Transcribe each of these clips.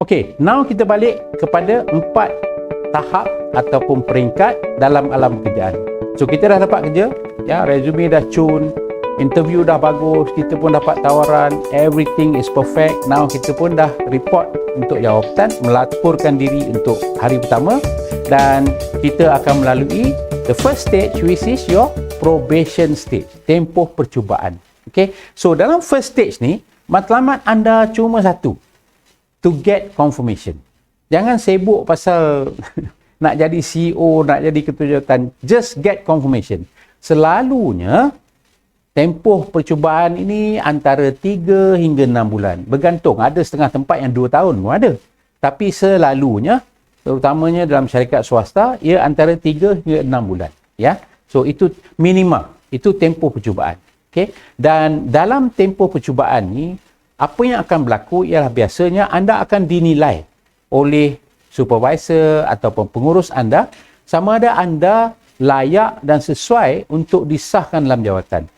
Okey, now kita balik kepada 4 tahap ataupun peringkat dalam alam pekerjaan. So kita dah dapat kerja, ya, resume dah cun, interview dah bagus, kita pun dapat tawaran, everything is perfect. Now kita pun dah report untuk jawatan, melaporkan diri untuk hari pertama, dan kita akan melalui the first stage, which is your probation stage, tempoh percubaan. Okay, so dalam first stage ni, matlamat anda cuma satu, to get confirmation. Jangan sibuk pasal nak jadi CEO, nak jadi ketua jawatan. Just get confirmation. Selalunya tempoh percubaan ini antara 3 hingga 6 bulan. Bergantung, ada setengah tempat yang 2 tahun pun ada. Tapi selalunya, terutamanya dalam syarikat swasta, ia antara 3 hingga 6 bulan. Ya, so itu minima, itu tempoh percubaan. Okay? Dan dalam tempoh percubaan ni, apa yang akan berlaku ialah biasanya anda akan dinilai oleh supervisor ataupun pengurus anda sama ada anda layak dan sesuai untuk disahkan dalam jawatan.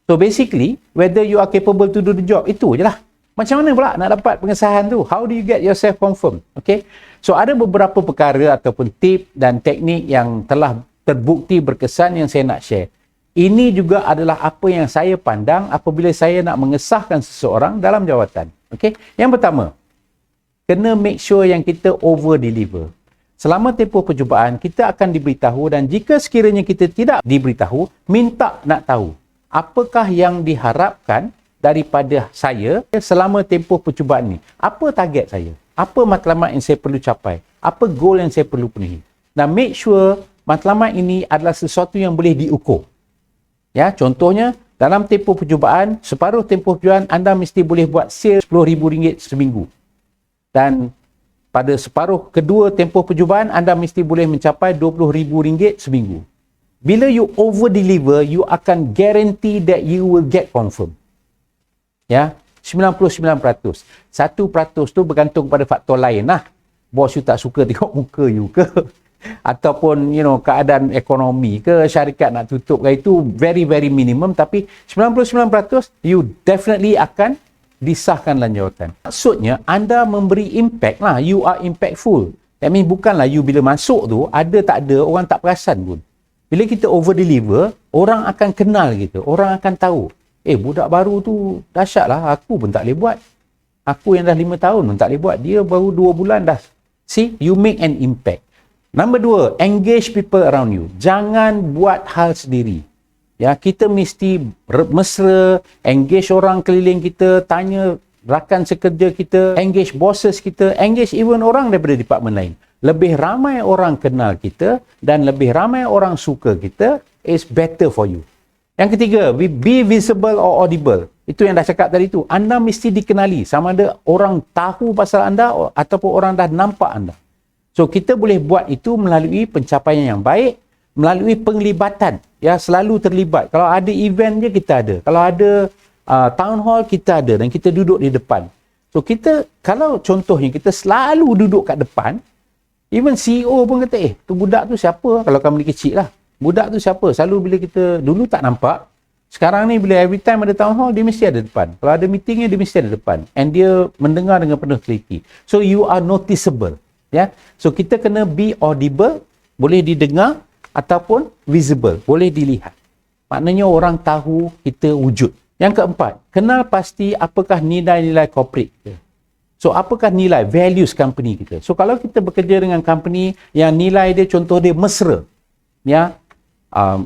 So basically, whether you are capable to do the job, itu je lah. Macam mana pula nak dapat pengesahan tu? How do you get yourself confirmed? Okay? So ada beberapa perkara ataupun tip dan teknik yang telah terbukti berkesan yang saya nak share. Ini juga adalah apa yang saya pandang apabila saya nak mengesahkan seseorang dalam jawatan. Okay? Yang pertama, kena make sure yang kita over deliver. Selama tempoh percubaan, kita akan diberitahu, dan jika sekiranya kita tidak diberitahu, minta nak tahu apakah yang diharapkan daripada saya selama tempoh percubaan ni. Apa target saya? Apa matlamat yang saya perlu capai? Apa goal yang saya perlu penuhi? Dan make sure matlamat ini adalah sesuatu yang boleh diukur. Ya, contohnya dalam tempoh percubaan, separuh tempoh percubaan anda mesti boleh buat sales RM10,000 seminggu. Dan pada separuh kedua tempoh percubaan anda mesti boleh mencapai RM20,000 seminggu. Bila you over deliver, you akan guarantee that you will get confirm. Ya, 99%. 1% tu bergantung pada faktor lain lah. Bos you tak suka tengok muka you ke? Ataupun keadaan ekonomi ke, syarikat nak tutup ke, itu very minimum. Tapi 99% you definitely akan disahkan dalam jawatan. Maksudnya anda memberi impact lah, you are impactful. That means bukanlah you bila masuk tu ada tak ada orang tak perasan pun. Bila kita over deliver, orang akan kenal kita, orang akan tahu, budak baru tu dahsyat lah, aku pun tak boleh buat. Aku yang dah 5 tahun pun tak boleh buat, dia baru 2 bulan dah. See, you make an impact. Number 2, engage people around you. Jangan buat hal sendiri. Ya, kita mesti mesra, engage orang keliling kita, tanya rakan sekerja kita, engage bosses kita, engage even orang daripada department lain. Lebih ramai orang kenal kita dan lebih ramai orang suka kita is better for you. Yang ketiga, be visible or audible. Itu yang dah cakap tadi tu. Anda mesti dikenali, sama ada orang tahu pasal anda ataupun orang dah nampak anda. So, kita boleh buat itu melalui pencapaian yang baik, melalui penglibatan. Ya, selalu terlibat. Kalau ada event je, kita ada. Kalau ada town hall, kita ada. Dan kita duduk di depan. So, kita, kalau contohnya kita selalu duduk kat depan, even CEO pun kata, tu budak tu siapa? Kalau kami kecil lah. Budak tu siapa? Selalu bila kita dulu tak nampak, sekarang ni bila every time ada town hall, dia mesti ada depan. Kalau ada meetingnya, dia mesti ada depan. And dia mendengar dengan penuh teliti. So, you are noticeable. Ya, so kita kena be audible, boleh didengar, ataupun visible, boleh dilihat. Maknanya orang tahu kita wujud. Yang keempat, kenal pasti apakah nilai-nilai corporate kita. So apakah nilai, values company kita. So kalau kita bekerja dengan company yang nilai dia, contoh dia mesra, ya,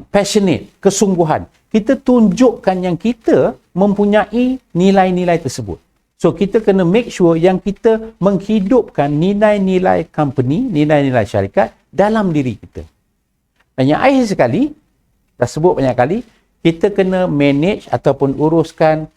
passionate, kesungguhan, kita tunjukkan yang kita mempunyai nilai-nilai tersebut. So, kita kena make sure yang kita menghidupkan nilai-nilai company, nilai-nilai syarikat dalam diri kita. Dan yang akhir sekali, dah sebut banyak kali, kita kena manage ataupun uruskan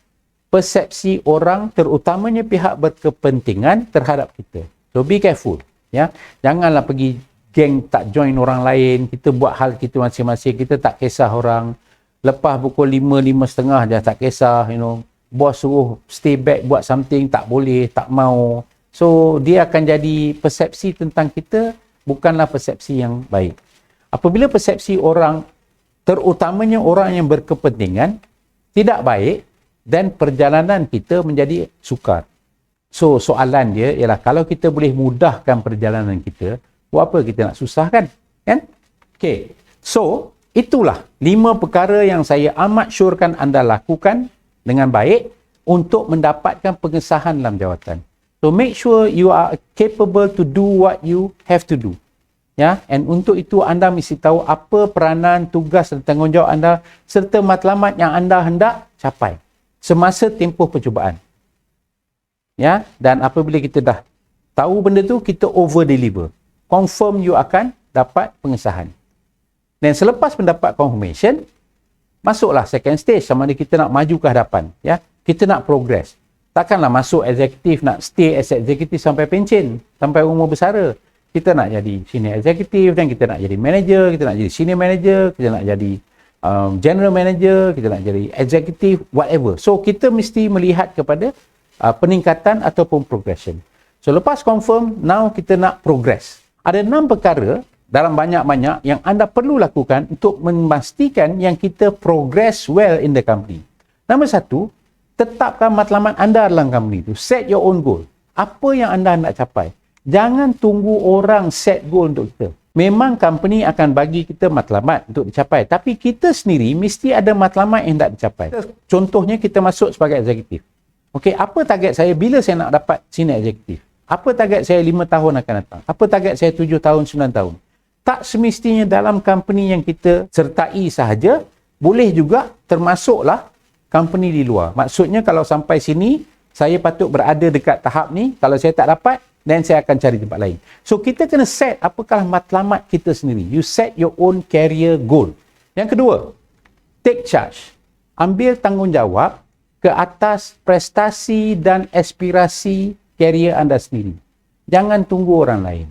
persepsi orang, terutamanya pihak berkepentingan terhadap kita. So, be careful. Ya? Janganlah pergi geng tak join orang lain, kita buat hal kita masing-masing, kita tak kisah orang. Lepas pukul 5, 5:30 dah tak kisah, bos suruh stay back buat something, tak boleh, tak mau. So, dia akan jadi persepsi tentang kita, bukanlah persepsi yang baik. Apabila persepsi orang, terutamanya orang yang berkepentingan, tidak baik, dan perjalanan kita menjadi sukar. So soalan dia ialah kalau kita boleh mudahkan perjalanan kita, buat apa kita nak susahkan? Kan? Okay. So, itulah 5 perkara yang saya amat syorkan anda lakukan dengan baik untuk mendapatkan pengesahan dalam jawatan. So, make sure you are capable to do what you have to do. Ya, and untuk itu anda mesti tahu apa peranan, tugas dan tanggungjawab anda serta matlamat yang anda hendak capai semasa tempoh percubaan. Ya, dan apabila kita dah tahu benda tu, kita over deliver. Confirm you akan dapat pengesahan. Dan selepas mendapat confirmation, masuklah second stage, sama ada kita nak maju ke hadapan, ya. Kita nak progress. Takkanlah masuk eksekutif nak stay as eksekutif sampai pencen, sampai umur bersara. Kita nak jadi senior eksekutif dan kita nak jadi manager, kita nak jadi senior manager, kita nak jadi general manager, kita nak jadi eksekutif, whatever. So kita mesti melihat kepada peningkatan ataupun progression. So lepas confirm, now kita nak progress. Ada 6 perkara dalam banyak-banyak yang anda perlu lakukan untuk memastikan yang kita progress well in the company. Nombor 1, tetapkan matlamat anda dalam company itu. Set your own goal. Apa yang anda nak capai? Jangan tunggu orang set goal untuk kita. Memang company akan bagi kita matlamat untuk dicapai, tapi kita sendiri mesti ada matlamat yang nak dicapai. Contohnya kita masuk sebagai eksekutif. Okey, apa target saya bila saya nak dapat senior eksekutif? Apa target saya 5 tahun akan datang? Apa target saya 7 tahun, 9 tahun? Tak semestinya dalam company yang kita sertai sahaja, boleh juga termasuklah company di luar. Maksudnya kalau sampai sini, saya patut berada dekat tahap ni, kalau saya tak dapat, dan saya akan cari tempat lain. So, kita kena set apakah matlamat kita sendiri. You set your own career goal. Yang kedua, take charge. Ambil tanggungjawab ke atas prestasi dan aspirasi career anda sendiri. Jangan tunggu orang lain.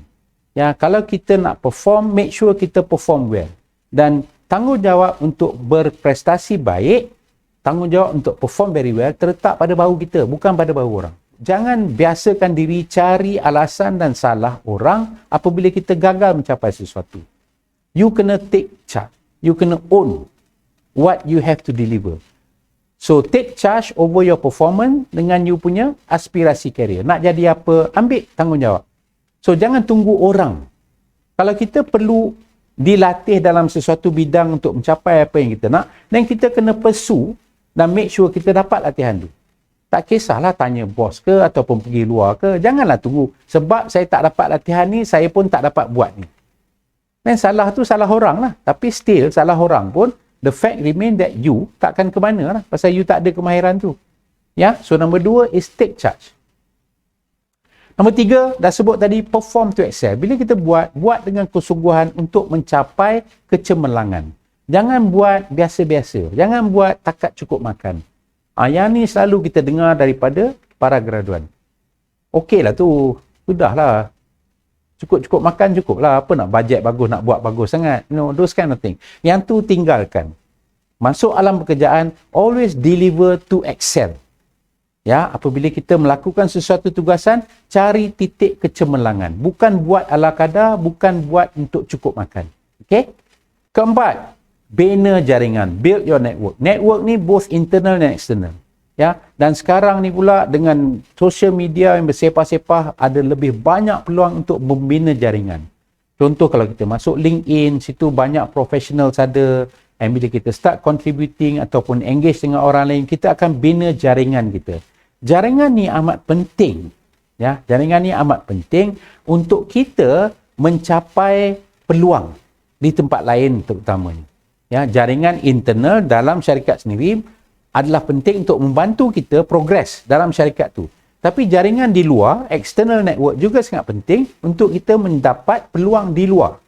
Ya, kalau kita nak perform, make sure kita perform well. Dan tanggungjawab untuk berprestasi baik, tanggungjawab untuk perform very well terletak pada bahu kita, bukan pada bahu orang. Jangan biasakan diri cari alasan dan salah orang apabila kita gagal mencapai sesuatu. You kena take charge. You kena own what you have to deliver. So, take charge over your performance dengan you punya aspirasi career. Nak jadi apa, ambil tanggungjawab. So, jangan tunggu orang. Kalau kita perlu dilatih dalam sesuatu bidang untuk mencapai apa yang kita nak, dan kita kena pursue dan make sure kita dapat latihan tu. Tak kisahlah tanya bos ke ataupun pergi luar ke. Janganlah tunggu. Sebab saya tak dapat latihan ni, saya pun tak dapat buat ni. Dan salah tu salah orang lah. Tapi still salah orang pun, the fact remain that you takkan ke mana lah. Pasal you tak ada kemahiran tu. Ya, so nombor 2 is take charge. Nombor 3, dah sebut tadi, perform to excel. Bila kita buat dengan kesungguhan untuk mencapai kecemerlangan. Jangan buat biasa-biasa. Jangan buat takat cukup makan. Yang ni selalu kita dengar daripada para graduan. Okeylah tu, sudahlah. Cukup-cukup makan cukuplah. Apa nak bajet bagus, nak buat bagus sangat. No, those kind of thing. Yang tu tinggalkan. Masuk alam pekerjaan, always deliver to excel. Ya, apabila kita melakukan sesuatu tugasan, cari titik kecemerlangan. Bukan buat ala kadar, bukan buat untuk cukup makan. Okey? Keempat, bina jaringan, build your network. Network ni both internal dan external. Ya, dan sekarang ni pula dengan social media yang bersepah-sepah, ada lebih banyak peluang untuk membina jaringan. Contoh kalau kita masuk LinkedIn, situ banyak professionals ada, dan bila kita start contributing ataupun engage dengan orang lain, kita akan bina jaringan kita. Jaringan ni amat penting. Ya, jaringan ni amat penting untuk kita mencapai peluang di tempat lain terutamanya. Ya, jaringan internal dalam syarikat sendiri adalah penting untuk membantu kita progress dalam syarikat tu. Tapi jaringan di luar, external network juga sangat penting untuk kita mendapat peluang di luar.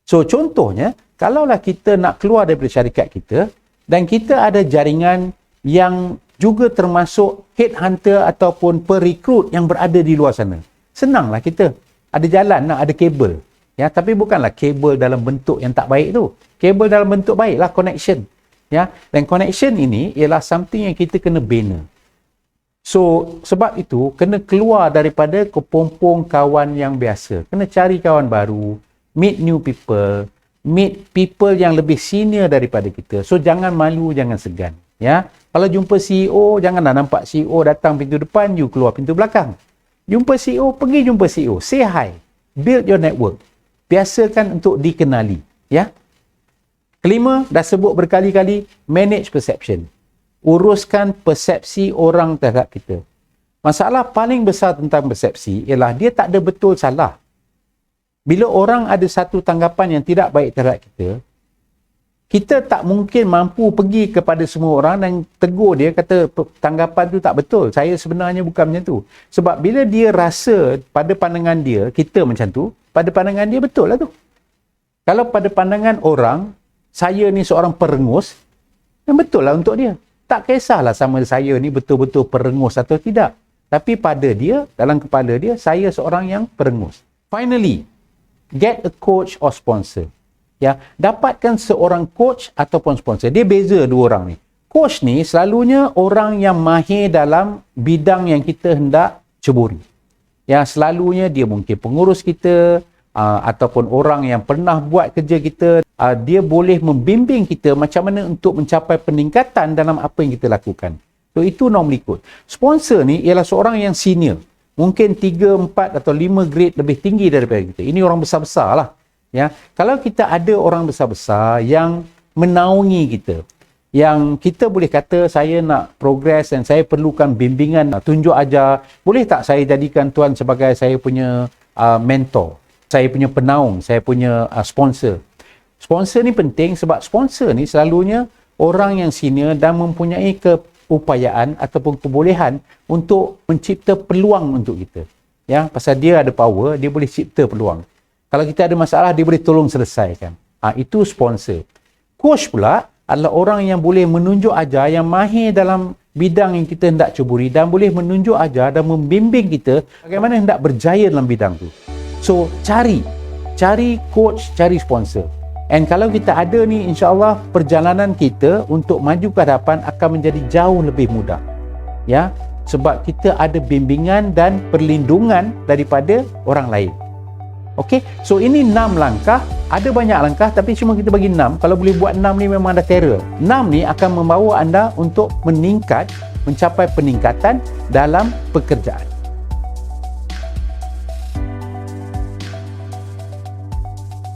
So contohnya, kalaulah kita nak keluar daripada syarikat kita dan kita ada jaringan yang juga termasuk headhunter ataupun perekrut yang berada di luar sana. Senanglah kita. Ada jalan, ada kabel. Ya, tapi bukanlah kabel dalam bentuk yang tak baik tu. Kabel dalam bentuk baiklah connection. Ya, dan connection ini ialah something yang kita kena bina. So, sebab itu kena keluar daripada kepompong kawan yang biasa. Kena cari kawan baru, meet new people, meet people yang lebih senior daripada kita. So, jangan malu, jangan segan. Ya, kalau jumpa CEO, janganlah nampak CEO datang pintu depan, you keluar pintu belakang. Jumpa CEO, pergi jumpa CEO. Say hi. Build your network. Biasakan untuk dikenali. Ya. Kelima, dah sebut berkali-kali, manage perception. Uruskan persepsi orang terhadap kita. Masalah paling besar tentang persepsi ialah dia tak ada betul salah. Bila orang ada satu tanggapan yang tidak baik terhadap kita, kita tak mungkin mampu pergi kepada semua orang dan tegur dia, kata tanggapan tu tak betul. Saya sebenarnya bukan macam tu. Sebab bila dia rasa pada pandangan dia, kita macam tu, pada pandangan dia betul lah tu. Kalau pada pandangan orang, saya ni seorang perengus, dan betul lah untuk dia. Tak kisahlah sama saya ni betul-betul perengus atau tidak. Tapi pada dia, dalam kepala dia, saya seorang yang perengus. Finally, get a coach or sponsor. Ya, dapatkan seorang coach ataupun sponsor. Dia beza dua orang ni. Coach ni selalunya orang yang mahir dalam bidang yang kita hendak ceburi. Ya, selalunya dia mungkin pengurus kita ataupun orang yang pernah buat kerja kita. Dia boleh membimbing kita macam mana untuk mencapai peningkatan dalam apa yang kita lakukan. So, itu normally coach. Sponsor ni ialah seorang yang senior. Mungkin 3, 4 atau 5 grade lebih tinggi daripada kita. Ini orang besar-besar lah. Ya, kalau kita ada orang besar-besar yang menaungi kita, yang kita boleh kata saya nak progress dan saya perlukan bimbingan, tunjuk ajar, boleh tak saya jadikan tuan sebagai saya punya mentor, saya punya penaung, saya punya sponsor. Sponsor ni penting sebab sponsor ni selalunya orang yang senior dan mempunyai keupayaan ataupun kebolehan untuk mencipta peluang untuk kita. Ya, pasal dia ada power, dia boleh cipta peluang. Kalau kita ada masalah, dia boleh tolong selesaikan. Itu sponsor. Coach pula adalah orang yang boleh menunjuk ajar, yang mahir dalam bidang yang kita hendak ceburi dan boleh menunjuk ajar dan membimbing kita bagaimana hendak berjaya dalam bidang tu. So, cari coach, cari sponsor. And kalau kita ada ni, insya-Allah perjalanan kita untuk maju ke hadapan akan menjadi jauh lebih mudah. Ya, sebab kita ada bimbingan dan perlindungan daripada orang lain. Okey, so ini 6 langkah. Ada banyak langkah tapi cuma kita bagi 6. Kalau boleh buat 6 ni memang ada terror. 6 ni akan membawa anda untuk meningkat, mencapai peningkatan dalam pekerjaan.